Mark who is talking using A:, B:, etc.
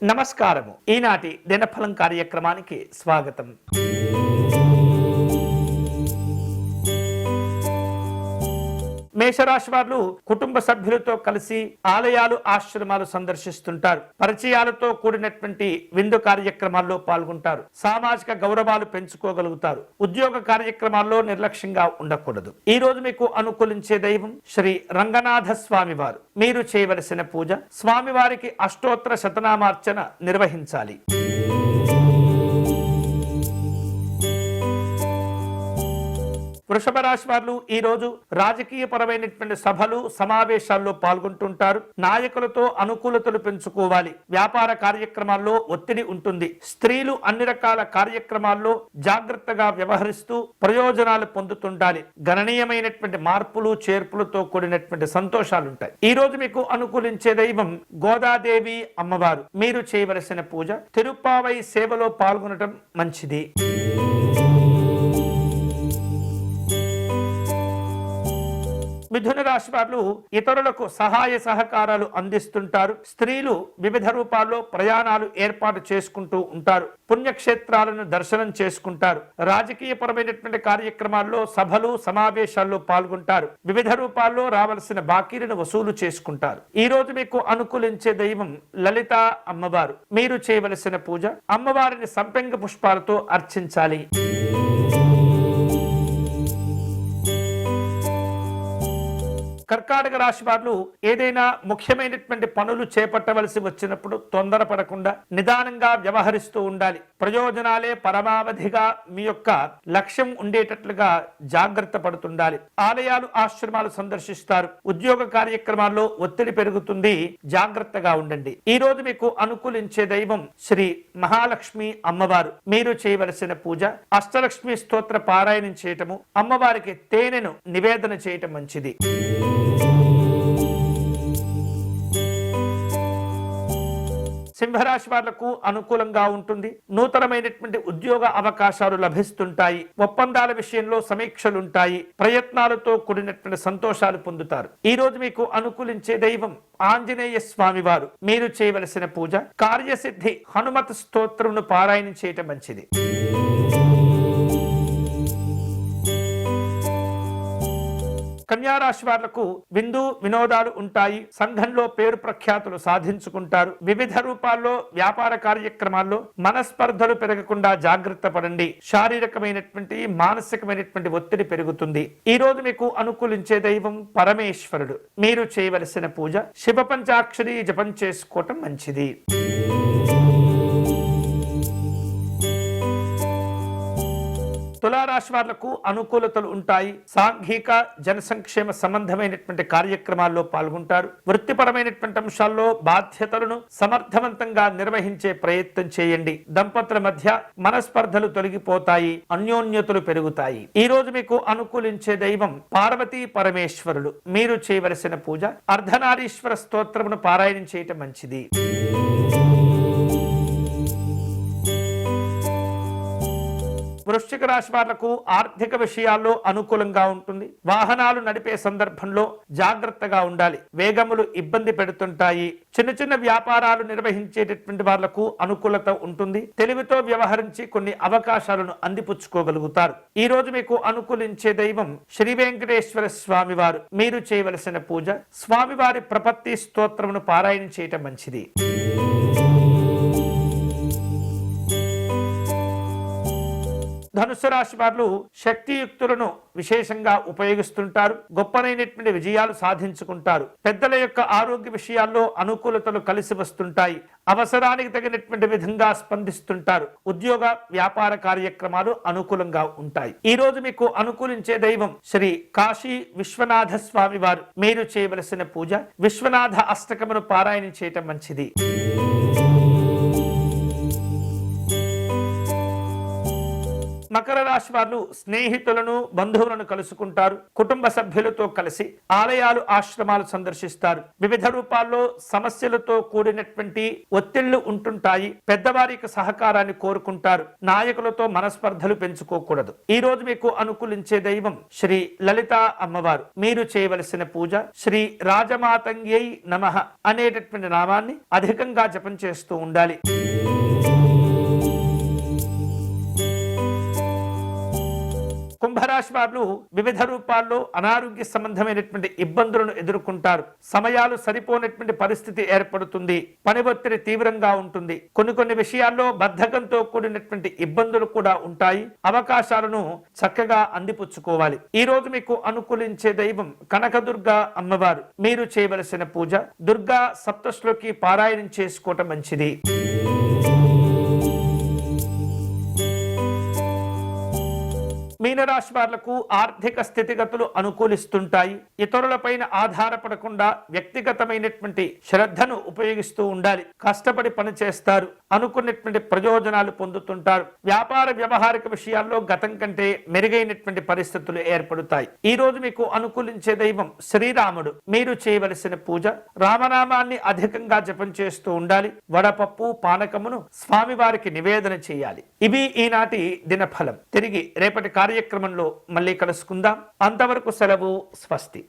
A: నమస్కారము. ఈనాటి దినఫలం కార్యక్రమానికి స్వాగతం. మేషరాశి వారు కుటుంబ సభ్యులతో కలిసి ఆలయాలు, ఆశ్రమాలు సందర్శిస్తుంటారు. పరిచయాలతో కూడినటువంటి విందు కార్యక్రమాల్లో పాల్గొంటారు. సామాజిక గౌరవాలు పెంచుకోగలుగుతారు. ఉద్యోగ కార్యక్రమాల్లో నిర్లక్ష్యంగా ఉండకూడదు. ఈ రోజు మీకు అనుకూలించే దైవం శ్రీ రంగనాథ స్వామి వారు. మీరు చేయవలసిన పూజ స్వామివారికి అష్టోత్తర శతనామార్చన నిర్వహించాలి. వృషభ రాశి వారు ఈ రోజు రాజకీయ పరమైనటువంటి సభలు, సమావేశాల్లో పాల్గొంటుంటారు. నాయకులతో అనుకూలతలు పెంచుకోవాలి. వ్యాపార కార్యక్రమాల్లో ఒత్తిడి ఉంటుంది. స్త్రీలు అన్ని రకాల కార్యక్రమాల్లో జాగ్రత్తగా వ్యవహరిస్తూ ప్రయోజనాలు పొందుతుండాలి. గణనీయమైనటువంటి మార్పులు, చేర్పులతో కూడినటువంటి సంతోషాలు ఉంటాయి. ఈ రోజు మీకు అనుకూలించే దైవం గోదాదేవి అమ్మవారు. మీరు చేయవలసిన పూజ తిరుప్పావై సేవలో పాల్గొనడం మంచిది. మిథున రాశి వారు ఇతరులకు సహాయ సహకారాలు అందిస్తుంటారు. స్త్రీలు వివిధ రూపాల్లో ప్రయాణాలు ఏర్పాటు చేసుకుంటూ ఉంటారు. పుణ్యక్షేత్రాలను దర్శనం చేసుకుంటారు. రాజకీయ పరమైనటువంటి కార్యక్రమాల్లో, సభలు, సమావేశాల్లో పాల్గొంటారు. వివిధ రూపాల్లో రావాల్సిన బాకీలను వసూలు చేసుకుంటారు. ఈ రోజు మీకు అనుకూలించే దైవం లలిత అమ్మవారు. మీరు చేయవలసిన పూజ అమ్మవారిని సంపెంగ పుష్పాలతో అర్చించాలి. కర్కాటక రాశి వారు ఏదైనా ముఖ్యమైనటువంటి పనులు చేపట్టవలసి వచ్చినప్పుడు తొందరపడకుండా నిదానంగా వ్యవహరిస్తూ ఉండాలి. ప్రయోజనాలే పరమావధిగా మీ యొక్క లక్ష్యం ఉండేటట్లుగా జాగ్రత్త పడుతుండాలి. ఆలయాలు, ఆశ్రమాలు సందర్శిస్తారు. ఉద్యోగ కార్యక్రమాల్లో ఒత్తిడి పెరుగుతుంది. జాగ్రత్తగా ఉండండి. ఈ రోజు మీకు అనుకూలించే దైవం శ్రీ మహాలక్ష్మి అమ్మవారు. మీరు చేయవలసిన పూజ అష్టలక్ష్మి స్తోత్ర పారాయణం చేయటము, అమ్మవారికి తేనెను నివేదన చేయటం మంచిది. సింహరాశి వాళ్లకు అనుకూలంగా ఉంటుంది. నూతనమైనటువంటి ఉద్యోగ అవకాశాలు లభిస్తుంటాయి. ఒప్పందాల విషయంలో సమీక్షలుంటాయి. ప్రయత్నాలతో కూడినటువంటి సంతోషాలు పొందుతారు. ఈ రోజు మీకు అనుకూలించే దైవం ఆంజనేయ స్వామి వారు. మీరు చేయవలసిన పూజ కార్యసిద్ధి హనుమత్ స్తోత్రమును పారాయణం చేయటం మంచిది. కన్యారాశి వాళ్లకు విందు వినోదాలు ఉంటాయి. సంఘంలో పేరు ప్రఖ్యాతులు సాధించుకుంటారు. వివిధ రూపాల్లో వ్యాపార కార్యక్రమాల్లో మనస్పర్ధలు పెరగకుండా జాగ్రత్త పడండి. శారీరకమైనటువంటి, మానసికమైనటువంటి ఒత్తిడి పెరుగుతుంది. ఈ రోజు మీకు అనుకూలించే దైవం పరమేశ్వరుడు. మీరు చేయవలసిన పూజ శివ పంచాక్షరి జపం చేసుకోవటం మంచిది. తులారాశి వాళ్లకు అనుకూలతలు ఉంటాయి. సాంఘిక, జనసంక్షేమ సంబంధమైనటువంటి కార్యక్రమాల్లో పాల్గొంటారు. వృత్తిపరమైనటువంటి అంశాల్లో బాధ్యతలను సమర్థవంతంగా నిర్వహించే ప్రయత్నం చేయండి. దంపతుల మధ్య మనస్పర్ధలు తొలగిపోతాయి. అన్యోన్యతలు పెరుగుతాయి. ఈ రోజు మీకు అనుకూలించే దైవం పార్వతీ పరమేశ్వరుడు. మీరు చేయవలసిన పూజ అర్ధనారీశ్వర స్తోత్రమును పారాయణం చేయటం మంచిది. వృశ్చిక రాశి వాళ్లకు ఆర్థిక విషయాల్లో అనుకూలంగా ఉంటుంది. వాహనాలు నడిపే సందర్భంలో జాగ్రత్తగా ఉండాలి. వేగములు ఇబ్బంది పెడుతుంటాయి. చిన్న చిన్న వ్యాపారాలు నిర్వహించేటటువంటి వాళ్లకు అనుకూలత ఉంటుంది. తెలివితో వ్యవహరించి కొన్ని అవకాశాలను అందిపుచ్చుకోగలుగుతారు. ఈ రోజు మీకు అనుకూలించే దైవం శ్రీ వెంకటేశ్వర స్వామి వారు. మీరు చేయవలసిన పూజ స్వామివారి ప్రపత్తి స్తోత్రమును పారాయణం చేయటం మంచిది. ధనుసు రాశి వారు శక్తియుక్తులను విశేషంగా ఉపయోగిస్తుంటారు. గొప్పనైనటువంటి విజయాలు సాధించుకుంటారు. పెద్దల యొక్క ఆరోగ్య విషయాల్లో అనుకూలతలు కలిసి వస్తుంటాయి. అవసరానికి తగినటువంటి విధంగా స్పందిస్తుంటారు. ఉద్యోగ వ్యాపార కార్యక్రమాలు అనుకూలంగా ఉంటాయి. ఈ రోజు మీకు అనుకూలించే దైవం శ్రీ కాశీ విశ్వనాథ స్వామి వారు. మీరు చేయవలసిన పూజ విశ్వనాథ అష్టకమును పారాయణం చేయటం మంచిది. మకర రాశి వారు స్నేహితులను బంధువులను కలుసుకుంటారు. కుటుంబ సభ్యులతో కలిసి ఆలయాలు ఆశ్రమాలు సందర్శిస్తారు. వివిధ రూపాల్లో సమస్యలతో కూడినటువంటి ఒత్తిళ్లు ఉంటుంటాయి. పెద్దవారికి సహకారాన్ని కోరుకుంటారు. నాయకులతో మనస్పర్ధలు పెంచుకోకూడదు. ఈ రోజు మీకు అనుకూలించే దైవం శ్రీ లలితా అమ్మవారు. మీరు చేయవలసిన పూజ శ్రీ రాజమాతంగ్యై నమః అనేటటువంటి నామాన్ని అధికంగా జపం చేస్తూ ఉండాలి. కుంభరాశి వారు వివిధ రూపాల్లో అనారోగ్య సంబంధమైనటువంటి ఇబ్బందులను ఎదుర్కొంటారు. సమయాలు సరిపోనటువంటి పరిస్థితి ఏర్పడుతుంది. పని ఒత్తిడి తీవ్రంగా ఉంటుంది. కొన్ని విషయాల్లో బద్ధకంతో కూడినటువంటి ఇబ్బందులు కూడా ఉంటాయి. అవకాశాలను చక్కగా అందిపుచ్చుకోవాలి. ఈ రోజు మీకు అనుకూలించే దైవం కనకదుర్గా అమ్మవారు. మీరు చేయవలసిన పూజ దుర్గా సప్తశ్లోకి పారాయణం చేసుకోవటం మంచిది. మీనరాశి వాళ్లకు ఆర్థిక స్థితిగతులు అనుకూలిస్తుంటాయి. ఇతరులపైన ఆధారపడకుండా వ్యక్తిగతమైనటువంటి శ్రద్ధను ఉపయోగిస్తూ ఉండాలి. కష్టపడి పని చేస్తారు. అనుకున్నటువంటి ప్రయోజనాలు పొందుతుంటారు. వ్యాపార వ్యవహారిక విషయాల్లో గతం కంటే మెరుగైనటువంటి పరిస్థితులు ఏర్పడతాయి. ఈ రోజు మీకు అనుకూలించే దైవం శ్రీరాముడు. మీరు చేయవలసిన పూజ రామనామాన్ని అధికంగా జపం చేస్తూ ఉండాలి. వడపప్పు పానకమును స్వామివారికి నివేదన చేయాలి. ఇవి ఈనాటి దినఫలం. తిరిగి రేపటి కార్యక్రమంలో మళ్ళీ కలుసుకుందాం. అంతవరకు సెలవు. స్వస్తి.